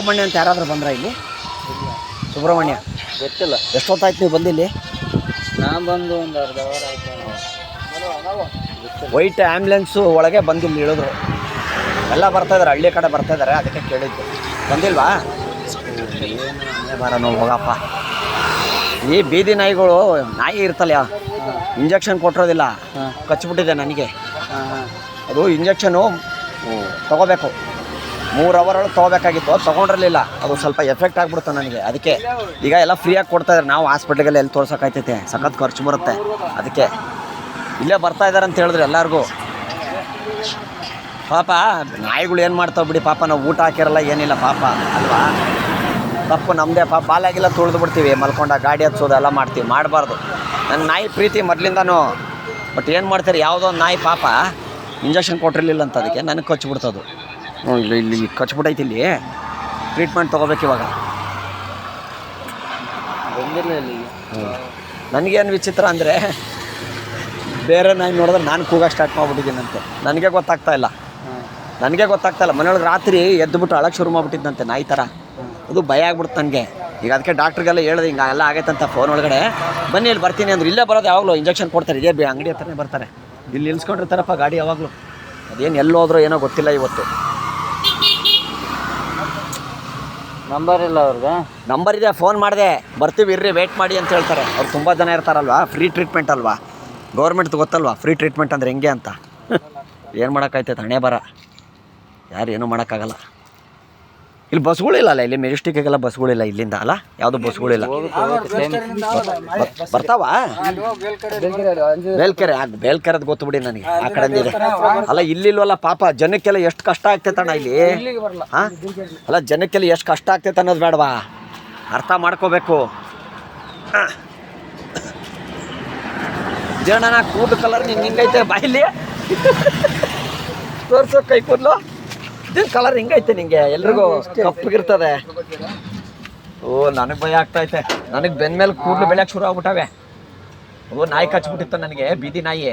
ಸುಬ್ರಹ್ಮಣ್ಯ ಅಂತ ಯಾರಾದರೂ ಬಂದ್ರ ಇಲ್ಲಿ? ಸುಬ್ರಹ್ಮಣ್ಯ ಗೊತ್ತಿಲ್ಲ. ಎಷ್ಟೊತ್ತಾಯ್ತು ನೀವು ಬಂದಿಲ್ಲಿ? ನಾನು ಬಂದು ಒಂದು ಅರ್ಧ ಅವರ್ ಆಯ್ತು. ವೈಟ್ ಆ್ಯಂಬುಲೆನ್ಸು ಒಳಗೆ ಬಂದಿಲ್ಲಿ ಇಳಿದ್ರು. ಎಲ್ಲ ಬರ್ತಾಯಿದ್ದಾರೆ, ಹಳ್ಳಿ ಕಡೆ ಬರ್ತಾಯಿದ್ದಾರೆ, ಅದಕ್ಕೆ ಕೇಳಿದ್ದು. ಬಂದಿಲ್ವಾ? ಬರೋಣ ಹೋಗಪ್ಪ. ಈ ಬೀದಿ ನಾಯಿಗಳು, ನಾಯಿ ಇರ್ತಲ್ಲ, ಇಂಜೆಕ್ಷನ್ ಕೊಟ್ಟಿರೋದಿಲ್ಲ, ಕಚ್ಚಿಬಿಟ್ಟಿದೆ ನನಗೆ. ಅದು ಇಂಜೆಕ್ಷನು ತೊಗೋಬೇಕು, 3 ಅವರ್ ಒಳಗೆ ತೊಗೋಬೇಕಾಗಿತ್ತು, ತೊಗೊಂಡಿರಲಿಲ್ಲ. ಅದು ಸ್ವಲ್ಪ ಎಫೆಕ್ಟ್ ಆಗಿಬಿಡುತ್ತೆ ನನಗೆ. ಅದಕ್ಕೆ ಈಗ ಎಲ್ಲ ಫ್ರೀಯಾಗಿ ಕೊಡ್ತಾಯಿದ್ದಾರೆ. ನಾವು ಹಾಸ್ಪಿಟ್ಲಿಗೆಲ್ಲ ಎಲ್ಲಿ ತೋರ್ಸೋಕ್ಕಾಯ್ತೈತೆ, ಸಖತ್ ಖರ್ಚು ಬರುತ್ತೆ. ಅದಕ್ಕೆ ಇಲ್ಲೇ ಬರ್ತಾಯಿದ್ದಾರೆ ಅಂತ ಹೇಳಿದ್ರು ಎಲ್ಲರಿಗೂ. ಪಾಪ ನಾಯಿಗಳು ಏನು ಮಾಡ್ತಾವೆ ಬಿಡಿ, ಪಾಪ ನಾವು ಊಟ ಹಾಕಿರಲ್ಲ, ಏನಿಲ್ಲ ಪಾಪ ಅಲ್ವಾ? ತಪ್ಪು ನಮ್ಮದೇ ಪಾಪ. ಬಾಲಾಗಿಲ್ಲ ತುಳಿದು ಬಿಡ್ತೀವಿ, ಮಲ್ಕೊಂಡ ಗಾಡಿ ಹಚ್ಚೋದು ಎಲ್ಲ ಮಾಡ್ತೀವಿ, ಮಾಡಬಾರ್ದು. ನನ್ನ ನಾಯಿ ಪ್ರೀತಿ ಮೊದಲಿಂದನೂ. ಬಟ್ ಏನು ಮಾಡ್ತಾರೆ, ಯಾವುದೋ ಒಂದು ನಾಯಿ ಪಾಪ ಇಂಜೆಕ್ಷನ್ ಕೊಟ್ಟಿರಲಿಲ್ಲ ಅಂತ ಅದಕ್ಕೆ ನನಗೆ ಕಚ್ಚಿಬಿಡ್ತದು. ಇಲ್ಲಿ ಕಚ್ಬಿಟ್ಟೈತಿ. ಇಲ್ಲಿ ಟ್ರೀಟ್ಮೆಂಟ್ ತೊಗೋಬೇಕು ಇವಾಗ. ನನಗೇನು ವಿಚಿತ್ರ ಅಂದರೆ, ಬೇರೆ ನಾಯಿ ನೋಡಿದ್ರೆ ನಾನು ಕೂಗಕ್ಕೆ ಸ್ಟಾರ್ಟ್ ಮಾಡಿಬಿಟ್ಟಿದ್ದೀನಂತೆ. ನನಗೆ ಗೊತ್ತಾಗ್ತಾ ಇಲ್ಲ. ಮನೆಯೊಳಗೆ ರಾತ್ರಿ ಎದ್ದುಬಿಟ್ಟು ಅಳಕ್ಕೆ ಶುರು ಮಾಡಿಬಿಟ್ಟಿದ್ದಂತೆ ನಾಯಿ ಥರ. ಅದು ಭಯ ಆಗ್ಬಿಡ್ತು ನನಗೆ. ಈಗ ಅದಕ್ಕೆ ಡಾಕ್ಟ್ರಿಗೆಲ್ಲ ಹೇಳಿದೆ, ಹಿಂಗೆ ಎಲ್ಲ ಆಗೈತಂತ ಫೋನ್ ಒಳಗಡೆ. ಬನ್ನಿ ಇಲ್ಲಿ ಬರ್ತೀನಿ ಅಂದ್ರೆ, ಇಲ್ಲೇ ಬರೋದು ಯಾವಾಗಲೂ ಇಂಜೆಕ್ಷನ್ ಕೊಡ್ತಾರೆ, ಇದೇ ಅಂಗಡಿ ಹತ್ರನೇ ಬರ್ತಾರೆ. ಇಲ್ಲಿ ನಿಲ್ಸ್ಕೊಂಡಿರ್ತಾರಪ್ಪ ಗಾಡಿ ಯಾವಾಗಲೂ. ಅದೇನು ಎಲ್ಲೋದ್ರೂ ಏನೋ ಗೊತ್ತಿಲ್ಲ ಇವತ್ತು. ನಂಬರ್ ಇಲ್ಲ ಅವ್ರಿಗೆ? ನಂಬರ್ ಇದೆ, ಫೋನ್ ಮಾಡಿದೆ, ಬರ್ತೀವಿ ಇರ್ರಿ ವೇಟ್ ಮಾಡಿ ಅಂತ ಹೇಳ್ತಾರೆ. ಅವ್ರು ತುಂಬ ಜನ ಇರ್ತಾರಲ್ವಾ, ಫ್ರೀ ಟ್ರೀಟ್ಮೆಂಟ್ ಅಲ್ವಾ, ಗೌರ್ಮೆಂಟ್ದು ಗೊತ್ತಲ್ವಾ ಫ್ರೀ ಟ್ರೀಟ್ಮೆಂಟ್ ಅಂದರೆ ಹೆಂಗೆ ಅಂತ. ಏನು ಮಾಡೋಕ್ಕಾಯ್ತೈತೆ, ಹಣೆ ಬರ, ಯಾರು ಏನೂ ಮಾಡೋಕ್ಕಾಗಲ್ಲ. ಇಲ್ಲಿ ಬಸ್ಗಳಿಲ್ಲ ಅಲ್ಲ, ಇಲ್ಲಿ ಮೆಜೆಸ್ಟಿಕ್ಗೆಲ್ಲ ಬಸ್ಗಳಿಲ್ಲ ಇಲ್ಲಿಂದ ಅಲ್ಲ, ಯಾವುದೂ ಬಸ್ಗಳಿಲ್ಲ. ಬರ್ತಾವ ಬೇಲ್ಕೆರೆದು ಗೊತ್ತು ಬಿಡಿ ನನಗೆ, ಆ ಕಡೆಯಿಂದ ಇದೆ ಅಲ್ಲ. ಇಲ್ಲಿಲ್ವಲ್ಲ ಪಾಪ, ಜನಕ್ಕೆಲ್ಲ ಎಷ್ಟು ಕಷ್ಟ ಆಗ್ತೈತಣ್ಣ ಇಲ್ಲಿ. ಹಾಂ ಅಲ್ಲ, ಜನಕ್ಕೆಲ್ಲ ಎಷ್ಟು ಕಷ್ಟ ಆಗ್ತೈತೆ ಅನ್ನೋದು ಬೇಡವಾ, ಅರ್ಥ ಮಾಡ್ಕೋಬೇಕು. ಜನ ಕೂದಲು ಕಲರ್ ನಿಂಗೆ ಹಿಂಗೈತೆ ಬಾಯಿಲಿ ತೋರ್ಸೋ, ಕೈ ಕೂದಲು ಇದೇನು ಕಲರ್ ಹಿಂಗೈತೆ ನಿಂಗೆ, ಎಲ್ರಿಗೂ ಕಪ್ಪಗಿರ್ತದೆ. ನನಗೆ ಭಯ ಆಗ್ತೈತೆ. ನನಗೆ ಬೆನ್ನ ಮೇಲೆ ಕೂದಲು ಬೆಳೆಯೋಕೆ ಶುರು ಆಗ್ಬಿಟ್ಟವೆ. ನಾಯಿ ಕಚ್ಬಿಟ್ಟಿತ್ತು ನನಗೆ, ಬೀದಿ ನಾಯಿ.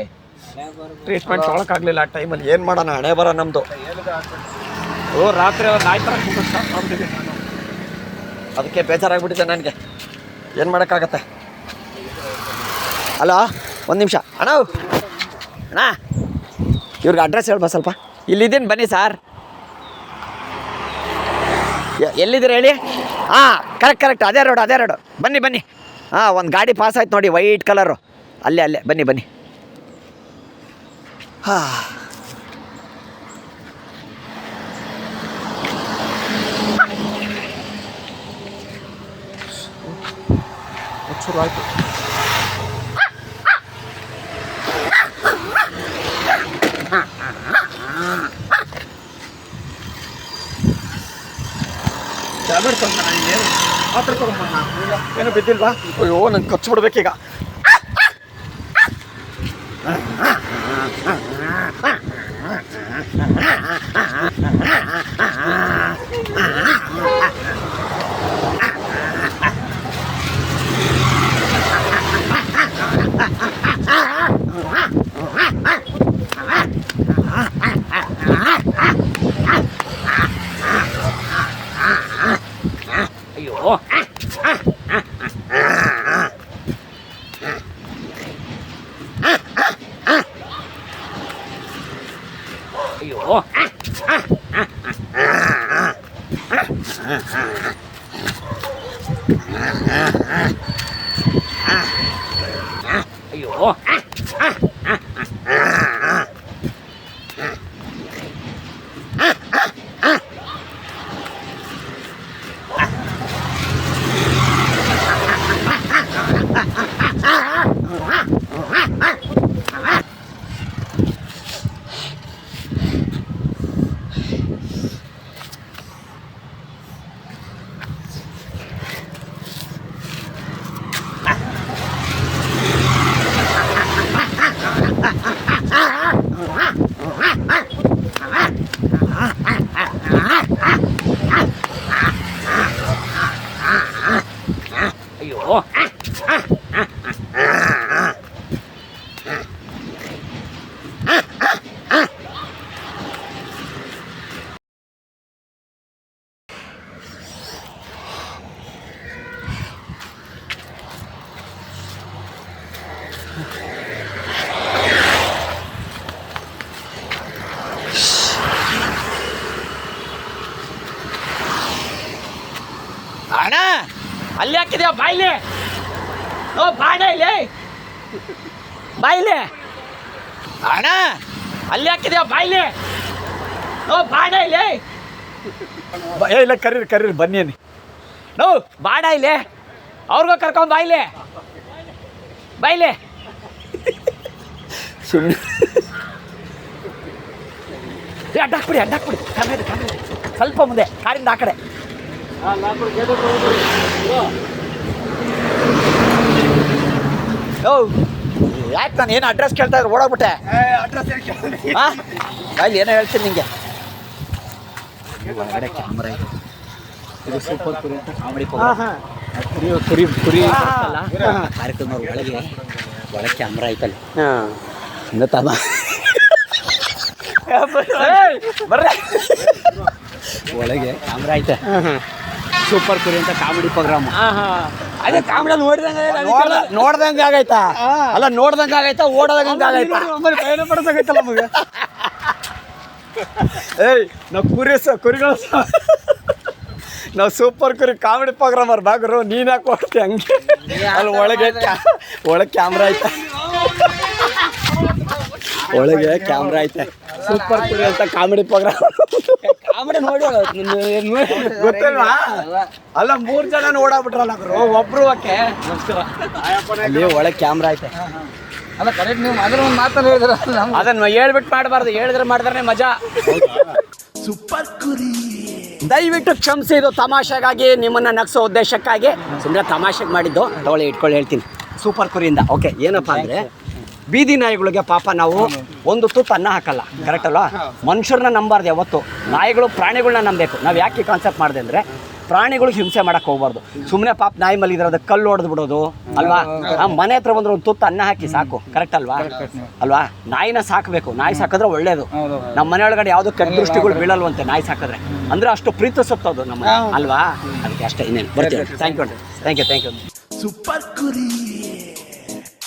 ಟ್ರೀಟ್ಮೆಂಟ್ ತೊಗೊಳಕ್ಕಾಗಲಿಲ್ಲ ಆ ಟೈಮಲ್ಲಿ. ಏನು ಮಾಡೋಣ, ಹಣೆ ಬರೋ ನಮ್ಮದು. ರಾತ್ರಿ ನಾಯಿ ಥರ ಕೂತ್ಬಿಟ್ಟಿದ್ದೆ ನಾನು. ಅದಕ್ಕೆ ಬೇಜಾರಾಗ್ಬಿಟ್ಟಿದೆ ನನಗೆ. ಏನು ಮಾಡೋಕ್ಕಾಗತ್ತೆ. ಹಲೋ, ಒಂದು ನಿಮಿಷ ಅಣ್ಣ. ಇವ್ರಿಗೆ ಅಡ್ರೆಸ್ ಹೇಳ್ಬಾ ಸ್ವಲ್ಪ. ಇಲ್ಲಿದ್ದೀನಿ ಬನ್ನಿ ಸಾರ್. ಎಲ್ಲಿದ್ದೀರ ಹೇಳಿ? ಹಾಂ ಕರೆಕ್ಟ್ ಅದೇ ರೋಡು. ಬನ್ನಿ. ಹಾಂ, ಒಂದು ಗಾಡಿ ಪಾಸ್ ಆಯ್ತು ನೋಡಿ, ವೈಟ್ ಕಲರು. ಅಲ್ಲೇ ಬನ್ನಿ. ಹಾಂ, ಶುರು ಆಯಿತು. ಟ್ಯಾಬ್ಲೆಟ್ ಮಾತ್ರ ತಗೊಂಬಣ್ಣ. ಏನು ಬಿದ್ದಿಲ್ವಾ? ಅಯ್ಯೋ, ನಂಗೆ ಕಚ್ಚಿಬಿಡ್ಬೇಕೀಗ. ಅಯ್ಯೋ ಅಣ್ಣ ಅಲ್ಲಿ ಹಾಕಿದ್ಯಾ ಬಾಯ್ಲಿ ಓ ಬಾಣ ಇಲ್ಲಿ ಬಾಯ್ಲಿ ಅಣ್ಣ ಅಲ್ಲಿ ಹಾಕಿದ್ಯಾ ಬಾಯ್ಲಿ ಓ ಬಾಣ ಇಲ್ಲಿ ಇಲ್ಲ ಕರೀರಿ ಬನ್ನಿ ಅನ್ನಿ ನೋ ಬಾಡ ಇಲ್ಲಿ ಅವ್ರಿಗೂ ಕರ್ಕೊಂಡು ಬಾಯ್ಲಿ ಸುಮ್ಮನೆ ಅಡ್ಡಾಕ್ಬಿಡಿ ಕಾಮೇರಿ ಸ್ವಲ್ಪ ಮುಂದೆ ಕಾರಿಂದ ಆ ಕಡೆ ಓ ಯಾಕೆ ನಾನು ಏನು ಅಡ್ರೆಸ್ ಕೇಳ್ತಾ ಇದ್ರು ಓಡೋಗ್ಬಿಟ್ಟೆ ಹಾಂ ಬಾಯ್ಲಿ ಏನೋ ಹೇಳ್ತೀನಿ ನಿಂಗೆ ಒಳಗಡೆ ಕ್ಯಾಮ್ರಾ ಇದೆ ಇದು ಸೂಪರ್ ಕುರಿ ಅಂತ ಕಾಮಿಡಿ ಕುರಿ ಕಾರ್ಯಕ್ರಮ ಒಳಗೆ ಕ್ಯಾಮ್ರಾ ಐತಲ್ಲ ಇನ್ನು ತಮ್ಮ ಬರ್ರೆ ಒಳಗೆ ಕ್ಯಾಮ್ರಾ ಐತೆ ಸೂಪರ್ ಕುರಿ ಅಂತ ಕಾಮಿಡಿ ಪ್ರೋಗ್ರಾಮ್ ಅದೇ ಕಾಮಿಡಿ ನೋಡ್ದಂಗೆ ಆಗೈತಾ ಅಲ್ಲ ನೋಡ್ದಂಗೆ ಆಗೈತಾ ಓಡೋದಂಗೆ ಆಗೈತಾ ಪ್ರಯಾಣ ಪಡ್ಸಂಗೈತಲ್ಲ ನಮಗೆ ಏಯ್ ನಾವು ಕುರಿಗಳು ನಾವು ಸೂಪರ್ ಕುರಿ ಕಾಮಿಡಿ ಪ್ರೋಗ್ರಾಮ್ ಅವ್ರ ಬಾಗ್ರು ನೀನು ಯಾಕೆ ಹೋಗ್ತಿ ಹಂಗೆ ಅಲ್ಲಿ ಒಳಗೆ ಕ್ಯಾಮ್ರಾ ಐತೆ ಒಳಗೆ ಕ್ಯಾಮ್ರಾ ಐತೆ ಸೂಪರ್ ಕುರಿ ಅಂತ ಕಾಮಿಡಿ ಪ್ರೋಗ್ರಾಮ್ ಕಾಮಿಡಿ ನೋಡಿ ಗೊತ್ತಿಲ್ವಾ ಅಲ್ಲ 3 ಜನ ಓಡಾಬಿಟ್ರಲ್ಲ ಅವರು ಒಬ್ರು ಓಕೆ ಅಲ್ಲಿ ಒಳಗೆ ಕ್ಯಾಮ್ರಾ ಐತೆ ಅಲ್ಲ ಕರೆಕ್ಟ್ ನೀವು ಅದ್ರ ಒಂದು ಮಾತನ್ನು ಹೇಳಿದ್ರ ಅದನ್ನ ಹೇಳ್ಬಿಟ್ಟು ಮಾಡಬಾರ್ದು ಹೇಳಿದ್ರೆ ಮಾಡಿದ್ರೆ ಮಜಾ ಸೂಪರ್ ಕುರಿ ದಯವಿಟ್ಟು ಕ್ಷಮಿಸಿ ಇದು ತಮಾಷೆಗಾಗಿ ನಿಮ್ಮನ್ನ ನಗಿಸೋ ಉದ್ದೇಶಕ್ಕಾಗಿ ಸುಮ್ಮನೆ ತಮಾಷೆಗೆ ಮಾಡಿದ್ದು ತಗೊಳ್ಳಿ ಇಟ್ಕೊಳ್ಳಿ ಹೇಳ್ತೀನಿ ಸೂಪರ್ ಕುರಿಯಿಂದ ಓಕೆ ಏನಪ್ಪ ಅಂದರೆ ಬೀದಿ ನಾಯಿಗಳಿಗೆ ಪಾಪ ನಾವು ಒಂದು ತುತ್ತು ಅನ್ನ ಹಾಕಲ್ಲ ಕರೆಕ್ಟ್ ಅಲ್ವಾ ಮನುಷ್ಯರನ್ನ ನಂಬಾರ್ದು ಯಾವತ್ತು ನಾಯಿಗಳು ಪ್ರಾಣಿಗಳನ್ನ ನಂಬಬೇಕು ನಾವು ಯಾಕೆ ಕಾನ್ಸೆಪ್ಟ್ ಮಾಡಿದೆ ಅಂದರೆ ಪ್ರಾಣಿಗಳಿಗೆ ಹಿಂಸೆ ಮಾಡಕ್ಕೆ ಹೋಗ್ಬಾರ್ದು ಸುಮ್ಮನೆ ಪಾಪ ನಾಯಿ ಮಲಗಿದ್ರದ ಕಲ್ಲು ಹೊಡೆದು ಬಿಡೋದು ಅಲ್ವಾ ಮನೆ ಹತ್ರ ಬಂದ್ರೆ ಒಂದು ತುತ್ತು ಅನ್ನ ಹಾಕಿ ಸಾಕು ಕರೆಕ್ಟ್ ಅಲ್ವಾ ನಾಯಿನ ಸಾಕಬೇಕು ನಾಯಿ ಸಾಕಿದ್ರೆ ಒಳ್ಳೇದು ನಮ್ಮ ಮನೆ ಒಳಗಡೆ ಯಾವುದೋ ಕೆಟ್ಟ ದೃಷ್ಟಿಗಳು ಬೀಳಲ್ವಂತೆ ನಾಯಿ ಸಾಕಿದ್ರೆ ಅಂದ್ರೆ ಅಷ್ಟು ಪ್ರೀತಿಸುತ್ತದು ನಮ್ಮ ಅಲ್ವಾ ಅದಕ್ಕೆ ಅಷ್ಟೇ ಇನ್ನೇನು ಬರ್ತೀವಿ ಥ್ಯಾಂಕ್ ಯು ಸೂಪರ್ ಕುರಿ